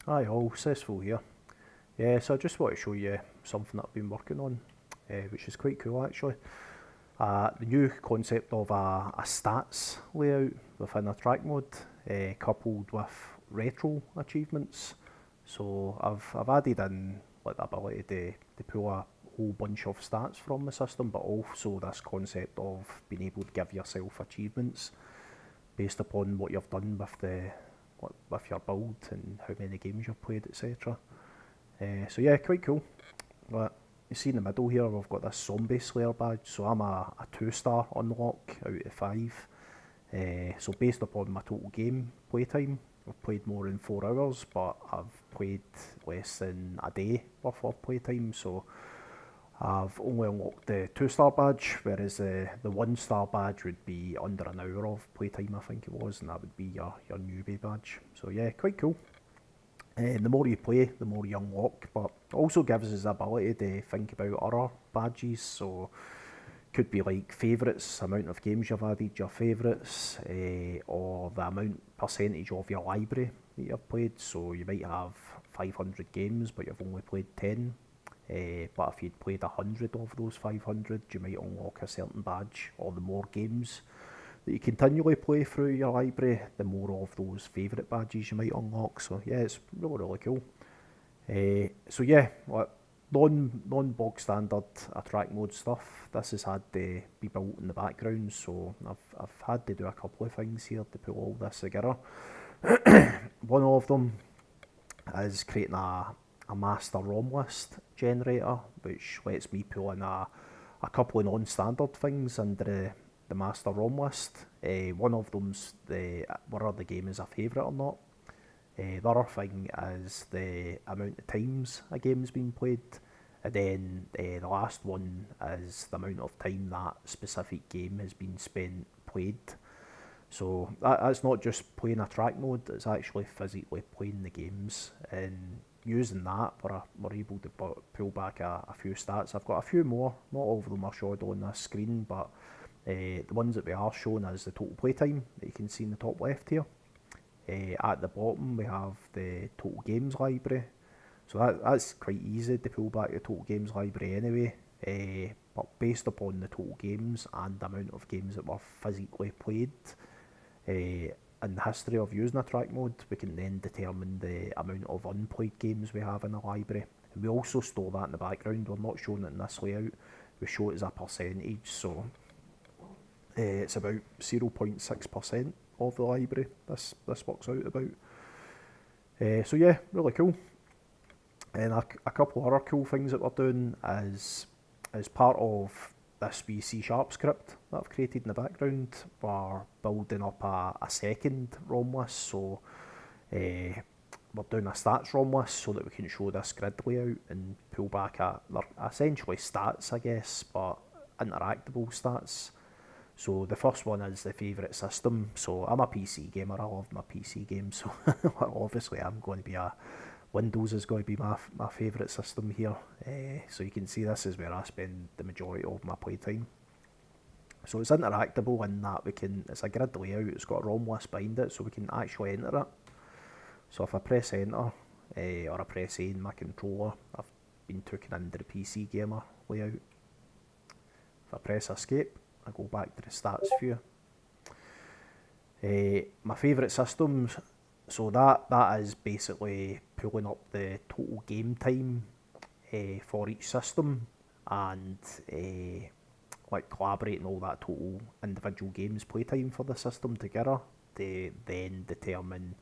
Hi all, Cecil here. Yeah, so I just want to show you something that I've been working on, which is quite cool actually. The new concept of a stats layout within a track mode, coupled with retro achievements. So I've added in like the ability to pull a whole bunch of stats from the system, but also this concept of being able to give yourself achievements based upon what you've done with your build and how many games you've played, etc. So yeah, quite cool. But you see in the middle here, we've got this Zombie Slayer badge. So I'm a 2-star unlock out of 5. So based upon my total game playtime, I've played more than 4 hours, but I've played less than a day worth of playtime. So I've only unlocked the 2-star badge, whereas the 1-star badge would be under an hour of playtime, I think it was, and that would be your newbie badge. So yeah, quite cool. The more you play, the more you unlock, but it also gives us the ability to think about other badges. So could be like favourites, amount of games you've added, your favourites, or the amount percentage of your library that you've played. So you might have 500 games, but you've only played 10. But if you'd played 100 of those 500, you might unlock a certain badge. Or the more games that you continually play through your library, the more of those favourite badges you might unlock. So yeah, it's really cool. So yeah, like non bog standard attract mode stuff. This has had to be built in the background, so I've had to do a couple of things here to put all this together. One of them is creating a master ROM list generator, which lets me pull in a couple of non-standard things under the master ROM list. One of them's whether the game is a favourite or not. The other thing is the amount of times a game's been played. And then the last one is the amount of time that specific game has been played. So that's not just playing a track mode, it's actually physically playing the games. And using that, we're able to pull back a few stats. I've got a few more, not all of them are showed on this screen, but the ones that we are showing is the total playtime that you can see in the top left here. At the bottom we have the total games library. So that's quite easy to pull back the total games library anyway. But based upon the total games and the amount of games that were physically played, in the history of using a track mode, we can then determine the amount of unplayed games we have in the library. And we also store that in the background. We're not showing it in this layout, we show it as a percentage. So it's about 0.6% of the library this works out about. So yeah, really cool. And a couple other cool things that we're doing is, as part of this wee C# script that I've created in the background, we're building up a second ROM list. So we're doing a stats ROM list so that we can show this grid layout and pull back they're essentially stats, I guess, but interactable stats. So the first one is the favourite system. So I'm a PC gamer, I love my PC games, so obviously I'm going to be Windows is going to be my favourite system here. So you can see this is where I spend the majority of my playtime. So it's interactable in that it's a grid layout, it's got a ROM list behind it, so we can actually enter it. So if I press enter, or I press A in my controller, I've been taken into the PC gamer layout. If I press escape, I go back to the stats view. My favourite systems, so that is basically pulling up the total game time for each system, and like collaborating all that total individual games playtime for the system together to then determine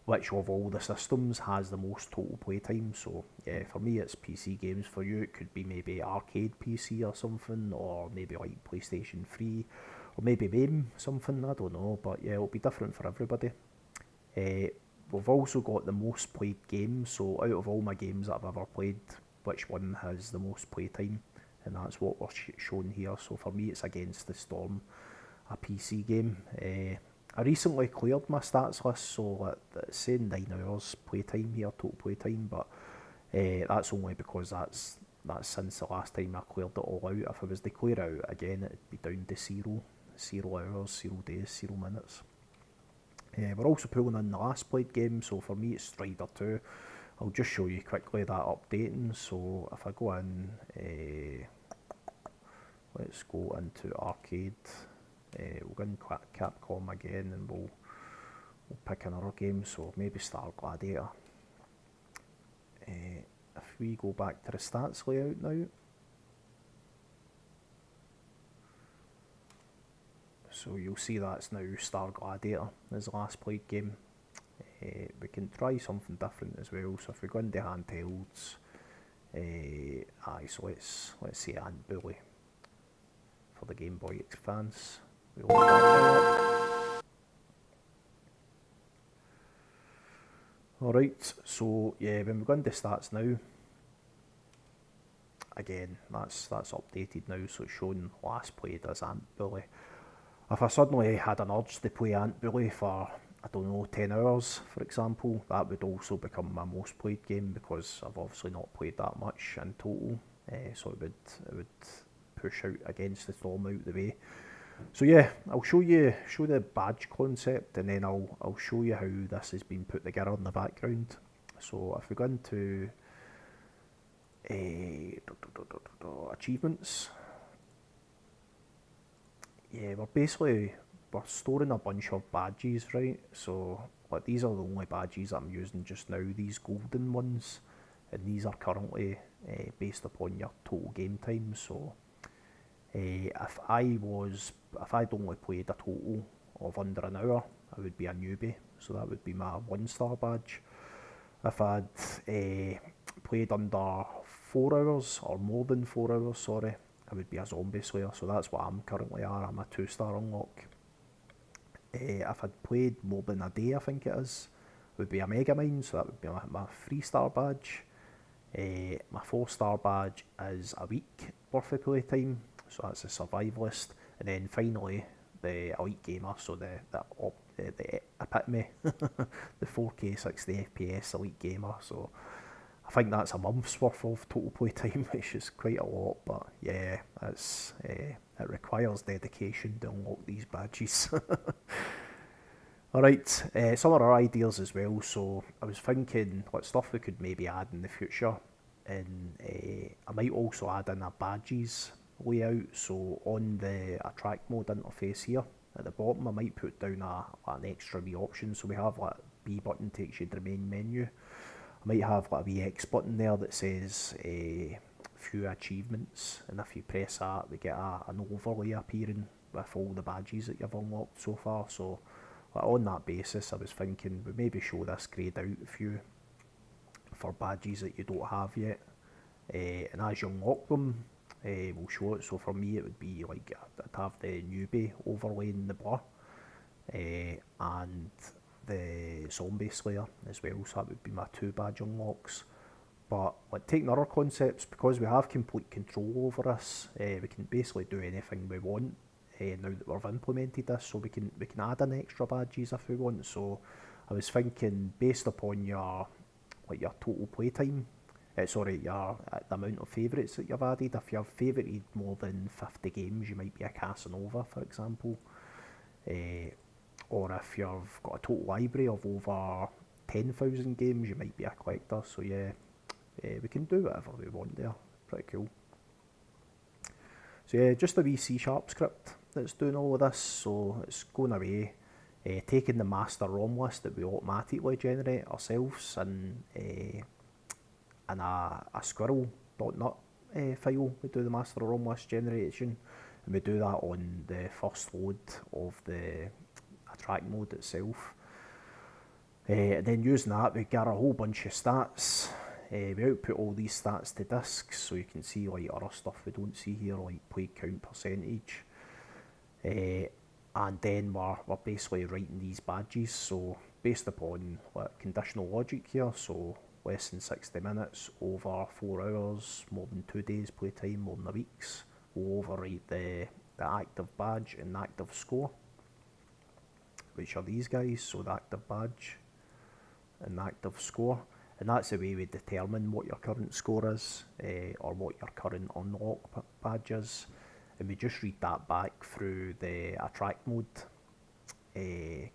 which of all the systems has the most total playtime. So yeah, for me it's PC games. For you it could be maybe arcade PC or something, or maybe like PlayStation 3, or maybe MAME something, I don't know, but yeah, it'll be different for everybody. We've also got the most played games, so out of all my games that I've ever played, which one has the most playtime, and that's what we're showing here. So for me it's Against the Storm, a PC game. I recently cleared my stats list, so it's saying 9 hours playtime here, total playtime, but that's only because that's since the last time I cleared it all out. If I was to clear out again, it'd be down to 0 hours, 0 days, 0 minutes. We're also pulling in the last played game, so for me it's Strider 2. I'll just show you quickly that updating. So if I go in, let's go into arcade, we'll go in Capcom again, and we'll pick another game, so maybe Star Gladiator. If we go back to the stats layout now, so you'll see that's now Star Gladiator as the last played game. We can try something different as well, so if we go into handhelds, so let's say Ant Bully for the Game Boy Advance. Alright, so yeah, when we go into stats now, again, that's updated now, so it's showing last played as Ant Bully. If I suddenly had an urge to play Ant Bully for, I don't know, 10 hours, for example, that would also become my most played game, because I've obviously not played that much in total, so it would push out against the storm out the way. So yeah, I'll show the badge concept, and then I'll show you how this has been put together in the background. So if we go into achievements, yeah, we're storing a bunch of badges, right? So like these are the only badges I'm using just now, these golden ones, and these are currently based upon your total game time. So if I'd only played a total of under an hour, I would be a newbie, so that would be my 1-star badge. If I'd played under 4 hours, or more than 4 hours, sorry, I would be a zombie slayer, so that's what I'm currently at. I'm a 2-star unlock. If I'd played more than a day, I think it is, it would be a Megamind, so that would be my 3-star badge. My 4-star badge is a week worth of play time, so that's a survivalist. And then finally, the elite gamer, so the epitome, the 4K 60 FPS elite gamer. So I think that's a month's worth of total play time, which is quite a lot. But yeah, it requires dedication to unlock these badges. Alright, some other ideas as well. So I was thinking what stuff we could maybe add in the future, and I might also add in a badges layout. So on the attract mode interface here at the bottom, I might put down an extra wee option. So we have like B button takes you to the main menu. I might have like a wee X button there that says few achievements, and if you press that, we get an overlay appearing with all the badges that you've unlocked so far. So on that basis, I was thinking we maybe show this greyed out a few for badges that you don't have yet, and as you unlock them, we'll show it. So for me, it would be like I'd have the newbie overlay in the blur, and the zombie slayer as well. So that would be my 2 badge unlocks. But like taking other concepts, because we have complete control over this, we can basically do anything we want. Now that we've implemented this, so we can add in extra badges if we want. So I was thinking, based upon your total playtime, the amount of favourites that you've added. If you've favourited more than 50 games, you might be a Casanova, for example. Or if you've got a total library of over 10,000 games, you might be a collector. So yeah, we can do whatever we want there. Pretty cool. So yeah, just a wee C# script that's doing all of this. So it's going away, taking the master ROM list that we automatically generate ourselves in a squirrel.nut file. We do the master ROM list generation, and we do that on the first load of the attract mode itself. And then using that, we get a whole bunch of stats. We output all these stats to disks, so you can see like other stuff we don't see here, like play count percentage. And then we're basically writing these badges, so based upon conditional logic here, so less than 60 minutes, over 4 hours, more than 2 days playtime, more than a week's, we'll overwrite the active badge and the active score, which are these guys, so the active badge and the active score. And that's the way we determine what your current score is, or what your current unlock badge is. And we just read that back through the attract mode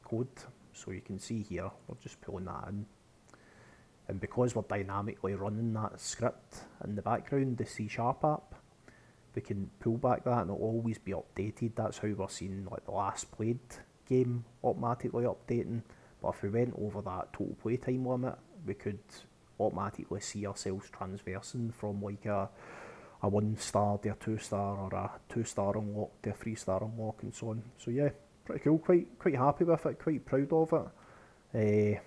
code So you can see here, we're just pulling that in. And because we're dynamically running that script in the background, the C# app, we can pull back that and it'll always be updated. That's how we're seeing like the last played game automatically updating. But if we went over that total playtime limit, we could automatically see ourselves transversing from like a 1-star to a 2-star, or a 2-star unlock to a 3-star unlock, and so on. So yeah, pretty cool. Quite happy with it. Quite proud of it.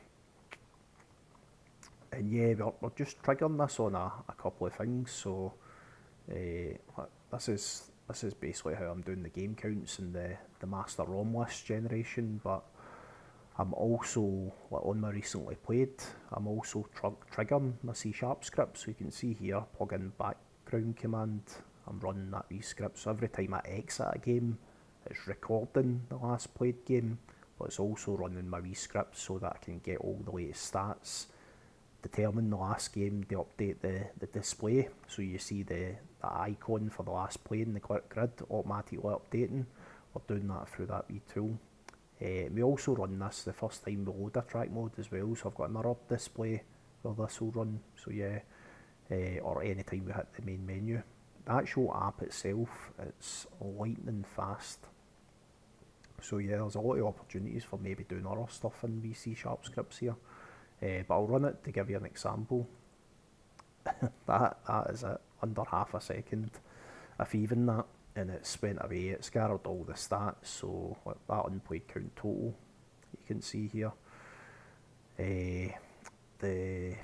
And yeah, we're just triggering this on a couple of things. So this is basically how I'm doing the game counts and the master ROM list generation. But I'm also, like on my recently played, I'm also triggering my C# script. So you can see here, plug in background command, I'm running that wee script. So every time I exit a game, it's recording the last played game, but it's also running my wee script so that I can get all the latest stats, determine the last game, to update the display. So you see the icon for the last play in the grid automatically updating. We're doing that through that wee tool. We also run this the first time we load a track mode as well, so I've got a mirror display where this will run. So yeah, or anytime we hit the main menu. The actual app itself, it's lightning fast. So yeah, there's a lot of opportunities for maybe doing other stuff in these C# scripts here. But I'll run it to give you an example. that is it, under half a second, if even that, and it's went away. It's gathered all the stats, so like that unplayed count total, you can see here. The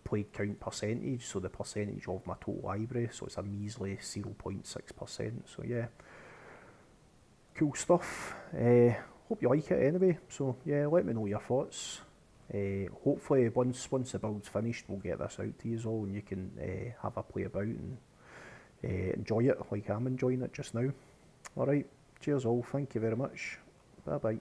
played count percentage, so the percentage of my total library, so it's a measly 0.6%. So yeah, cool stuff. Hope you like it anyway. So yeah, let me know your thoughts. Hopefully once the build's finished, we'll get this out to you all, and you can have a play about and enjoy it like I'm enjoying it just now. Alright, cheers all, thank you very much, bye bye.